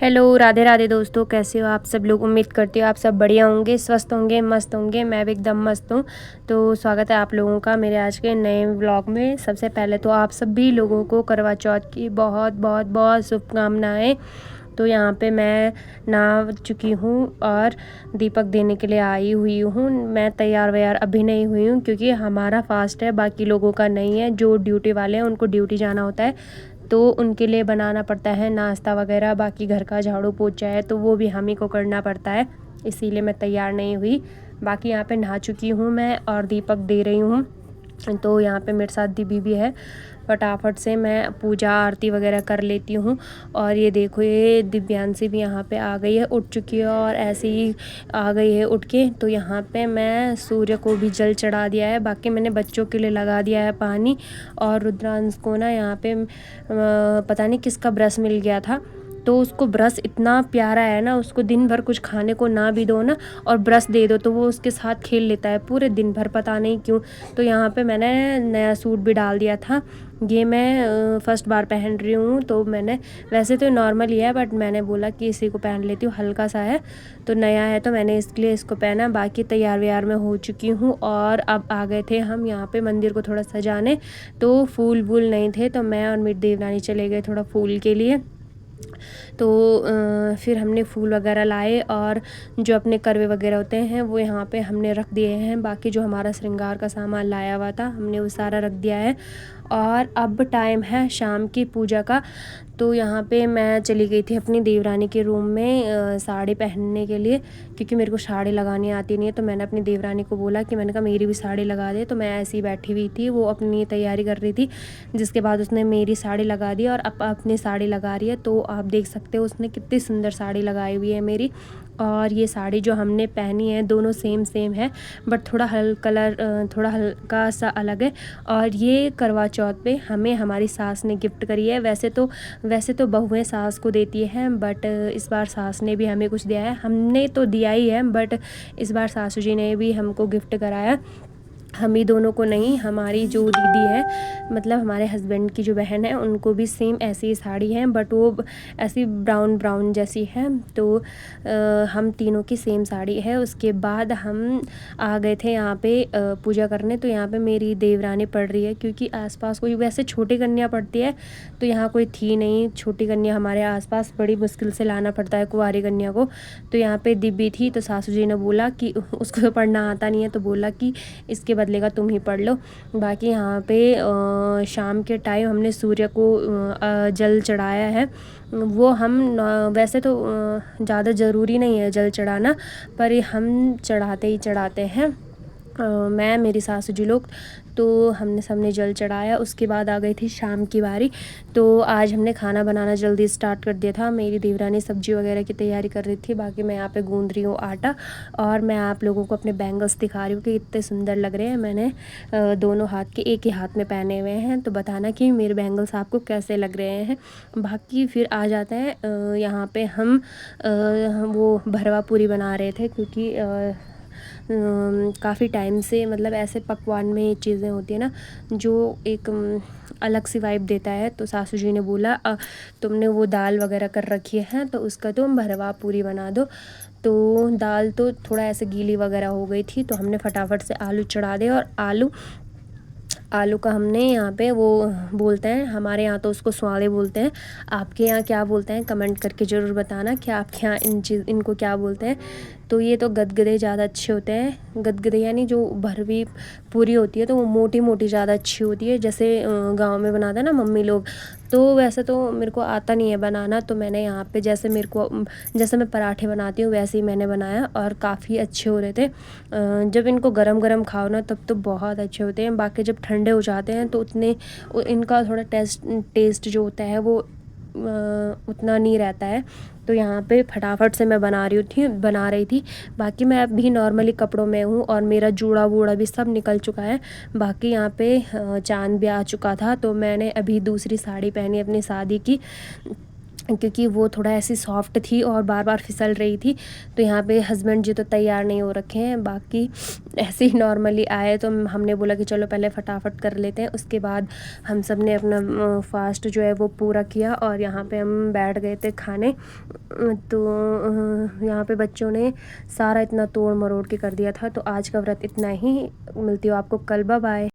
Hello, Radhe Radhe दोस्तों, कैसे हो आप सब लोग। उम्मीद करती हूँ आप सब बढ़िया होंगे, स्वस्थ होंगे, मस्त होंगे। मैं भी एकदम मस्त हूँ। तो स्वागत है आप लोगों का मेरे आज के नए व्लॉग में। सबसे पहले तो आप सभी लोगों को करवा चौथ की बहुत बहुत बहुत शुभकामनाएं। तो यहाँ पे मैं नहा चुकी हूँ और दीपक देने के लिए आई हुई हूँ। मैं तैयार व्यार अभी नहीं हुई हूँ क्योंकि हमारा फास्ट है, बाकी लोगों का नहीं है। जो ड्यूटी वाले हैं उनको ड्यूटी जाना होता है, तो उनके लिए बनाना पड़ता है नाश्ता वगैरह। बाकी घर का झाड़ू पोछा है तो वो भी हम ही को करना पड़ता है, इसीलिए मैं तैयार नहीं हुई। बाकी यहाँ पे नहा चुकी हूँ मैं और दीपक दे रही हूँ। तो यहाँ पे मेरे साथ दीदी भी है। फटाफट से मैं पूजा आरती वगैरह कर लेती हूँ। और ये देखो, ये दिव्यांशी भी यहाँ पे आ गई है, उठ चुकी है और ऐसे ही आ गई है उठ के। तो यहाँ पे मैं सूर्य को भी जल चढ़ा दिया है। बाकी मैंने बच्चों के लिए लगा दिया है पानी। और रुद्रांश को ना यहाँ पे पता नहीं किसका ब्रश मिल गया था, तो उसको ब्रश इतना प्यारा है ना, उसको दिन भर कुछ खाने को ना भी दो ना और ब्रश दे दो तो वो उसके साथ खेल लेता है पूरे दिन भर, पता नहीं क्यों। तो यहाँ पे मैंने नया सूट भी डाल दिया था। ये मैं फर्स्ट बार पहन रही हूँ, तो मैंने वैसे तो नॉर्मल ही है बट मैंने बोला कि इसी को पहन लेती हूँ, हल्का सा है तो नया है तो मैंने इसलिए इसको पहना। बाकी तैयार व्यार में हो चुकी हूँ और अब आ गए थे हम यहाँ पे मंदिर को थोड़ा सजाने। तो फूल वूल नहीं थे तो मैं और मेरी देवरानी चले गए थोड़ा फूल के लिए। तो फिर हमने फूल वगैरह लाए और जो अपने करवे वगैरह होते हैं वो यहाँ पे हमने रख दिए हैं। बाकी जो हमारा श्रृंगार का सामान लाया हुआ था हमने वो सारा रख दिया है। और अब टाइम है शाम की पूजा का। तो यहाँ पे मैं चली गई थी अपनी देवरानी के रूम में साड़ी पहनने के लिए, क्योंकि मेरे को साड़ी लगानी आती नहीं है। तो मैंने अपनी देवरानी को बोला कि मैंने कहा मेरी भी साड़ी लगा दे। तो मैं ऐसी ही बैठी हुई थी, वो अपनी तैयारी कर रही थी, जिसके बाद उसने मेरी साड़ी लगा दी और अब अपनी साड़ी लगा रही है। तो आप देख सकते हो उसने कितनी सुंदर साड़ी लगाई हुई है मेरी। और ये साड़ी जो हमने पहनी है दोनों सेम सेम है, बट थोड़ा कलर थोड़ा हल्का सा अलग है। और ये करवा चौथ पे हमें हमारी सास ने गिफ्ट करी है। वैसे तो बहुएं सास को देती हैं, बट इस बार सास ने भी हमें कुछ दिया है। हमने तो दिया ही है बट इस बार सासू जी ने भी हमको गिफ्ट कराया। हम ही दोनों को नहीं, हमारी जो दीदी है मतलब हमारे हस्बैंड की जो बहन है उनको भी सेम ऐसी ही साड़ी है, बट वो ऐसी ब्राउन ब्राउन जैसी है। तो हम तीनों की सेम साड़ी है। उसके बाद हम आ गए थे यहाँ पे पूजा करने। तो यहाँ पे मेरी देवरानी पढ़ रही है, क्योंकि आसपास कोई वैसे छोटी कन्या पढ़ती है तो यहाँ कोई थी नहीं छोटी कन्या हमारे आसपास, बड़ी मुश्किल से लाना पड़ता है कुंवारी कन्या को। तो यहाँ पे दिव्य थी, तो सासू जी ने बोला कि उसको तो पढ़ना आता नहीं है, तो बोला कि इसके बदले का तुम ही पढ़ लो। बाकी यहाँ पे शाम के टाइम हमने सूर्य को जल चढ़ाया है। वो हम वैसे तो ज़्यादा ज़रूरी नहीं है जल चढ़ाना, पर हम चढ़ाते ही चढ़ाते हैं। मैं मेरी सासू जी लोग, तो हमने सबने जल चढ़ाया। उसके बाद आ गई थी शाम की बारी। तो आज हमने खाना बनाना जल्दी स्टार्ट कर दिया था। मेरी देवरानी सब्जी वगैरह की तैयारी कर रही थी, बाकी मैं यहाँ पे गूंद रही हूँ आटा। और मैं आप लोगों को अपने बैंगल्स दिखा रही हूँ कि इतने सुंदर लग रहे हैं। मैंने दोनों हाथ के एक ही हाथ में पहने हुए हैं, तो बताना कि मेरे बैंगल्स आपको कैसे लग रहे हैं। बाकी फिर आ जाते हैं यहाँ पे हम वो भरवा पूरी बना रहे थे, क्योंकि काफ़ी टाइम से मतलब ऐसे पकवान में ये चीज़ें होती है ना जो एक अलग सी वाइब देता है। तो सासू जी ने बोला तुमने वो दाल वगैरह कर रखी है तो उसका तुम भरवा पूरी बना दो। तो दाल तो थोड़ा ऐसे गीली वगैरह हो गई थी, तो हमने फटाफट से आलू चढ़ा दिए। और आलू का हमने यहाँ पे वो बोलते हैं, हमारे यहाँ तो उसको स्वाड़े बोलते हैं, आपके यहाँ क्या बोलते हैं कमेंट करके ज़रूर बताना कि आपके यहाँ इनको क्या बोलते हैं। तो ये तो गदगदे ज़्यादा अच्छे होते हैं। गदगदे यानी जो भरवी पूरी होती है तो वो मोटी मोटी ज़्यादा अच्छी होती है, जैसे गांव में बनाते हैं ना मम्मी लोग। तो वैसे तो मेरे को आता नहीं है बनाना, तो मैंने यहाँ पे जैसे जैसे मैं पराठे बनाती हूँ वैसे ही मैंने बनाया और काफ़ी अच्छे हो रहे थे। जब इनको गरम गरम खाओ ना तब तो बहुत अच्छे होते हैं। बाकी जब ठंडे हो जाते हैं तो उतने इनका थोड़ा टेस्ट जो होता है वो उतना नहीं रहता है। तो यहाँ पे फटाफट से मैं बना रही थी। बाकी मैं अभी नॉर्मली कपड़ों में हूँ और मेरा जूड़ा वूड़ा भी सब निकल चुका है। बाकी यहाँ पे चांद भी आ चुका था, तो मैंने अभी दूसरी साड़ी पहनी अपनी शादी की। क्योंकि वो थोड़ा ऐसी सॉफ्ट थी और बार बार फिसल रही थी। तो यहाँ पे हस्बैंड जी तो तैयार नहीं हो रखे हैं, बाकी ऐसे ही नॉर्मली आए तो हमने बोला कि चलो पहले फटाफट कर लेते हैं। उसके बाद हम सब ने अपना फास्ट जो है वो पूरा किया और यहाँ पे हम बैठ गए थे खाने। तो यहाँ पे बच्चों ने सारा इतना तोड़ मरोड़ के कर दिया था। तो आज का व्रत इतना ही, मिलती हूँ आपको कल, बाय बाय।